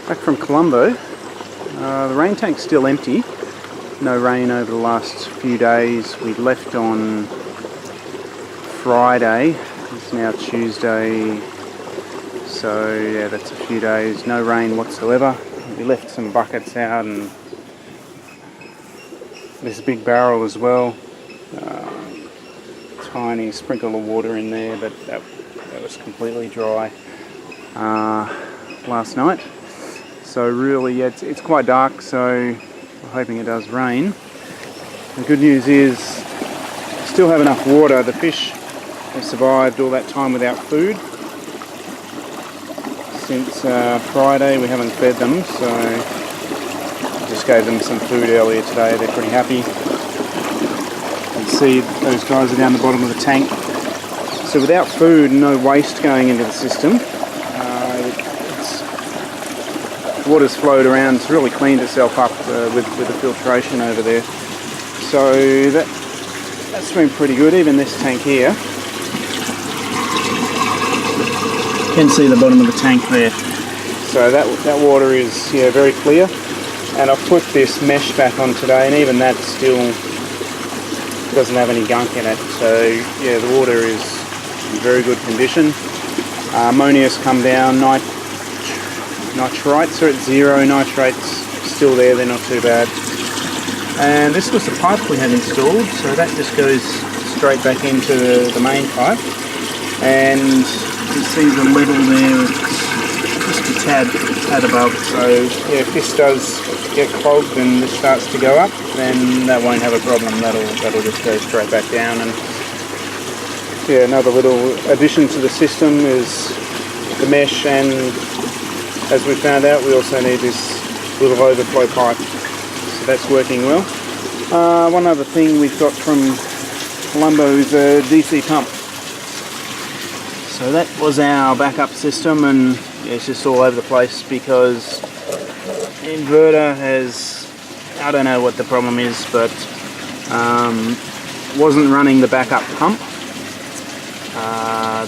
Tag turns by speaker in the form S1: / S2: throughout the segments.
S1: Back from Colombo. The rain tank's still empty. No rain over the last few days. We left on Friday. It's now Tuesday. So yeah, that's a few days. No rain whatsoever. We left some buckets out and this big barrel as well. Tiny sprinkle of water in there, but that was completely dry last night. So really, yeah, it's quite dark, so we're hoping it does rain. The good news is we still have enough water. The fish have survived all that time without food. Since Friday we haven't fed them, so just gave them some food earlier today. They're pretty happy. You can see those guys are down the bottom of the tank. So without food, no waste going into the system. Water's flowed around, it's really cleaned itself up with the filtration over there. So that's been pretty good. Even this tank here, you can see the bottom of the tank there. So that water is very clear. And I've put this mesh back on today, and even that still doesn't have any gunk in it. So yeah, the water is in very good condition. Ammonia's come down. Nitrites are at 0, nitrates still there, they're not too bad. And this was the pipe we had installed, so that just goes straight back into the main pipe. And you see the level there, it's just a tad above. So yeah, if this does get clogged and this starts to go up, then that won't have a problem. That'll just go straight back down. And yeah, another little addition to the system is the mesh, and as we found out, we also need this little overflow pipe, so that's working well. One other thing we've got from Colombo is a DC pump. So that was our backup system, and it's just all over the place because the inverter has, I don't know what the problem is, but wasn't running the backup pump.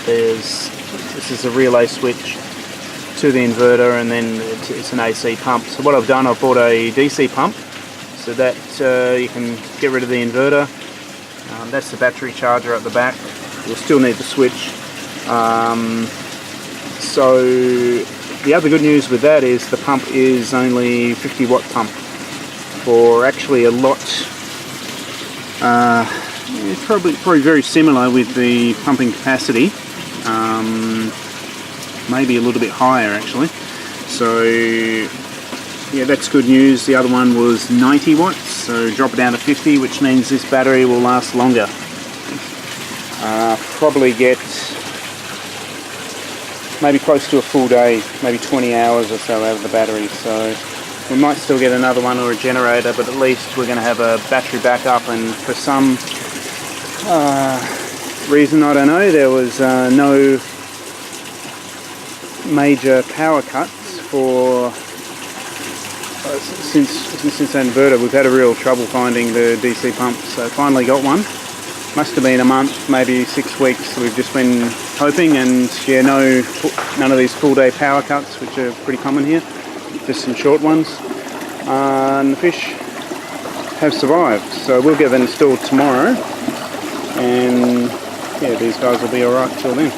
S1: This is a relay switch to the inverter, and then it's an AC pump. So what I've done, I've bought a DC pump so that you can get rid of the inverter. That's the battery charger at the back. You'll still need the switch. So the other good news with that is the pump is only 50 watt pump for actually a lot. It's probably very similar with the pumping capacity. Maybe a little bit higher actually. So yeah, that's good news. The other one was 90 watts, so drop it down to 50, which means this battery will last longer. Probably get maybe close to a full day, maybe 20 hours or so out of the battery. So we might still get another one or a generator, but at least we're going to have a battery backup. And for some reason, I don't know, there was no major power cuts for since the inverter. We've had a real trouble finding the DC pump, so finally got one. Must have been a month, maybe 6 weeks. We've just been hoping, and yeah, none of these full day power cuts, which are pretty common here, just some short ones. And the fish have survived, so we'll get them installed tomorrow, and yeah, these guys will be alright till then.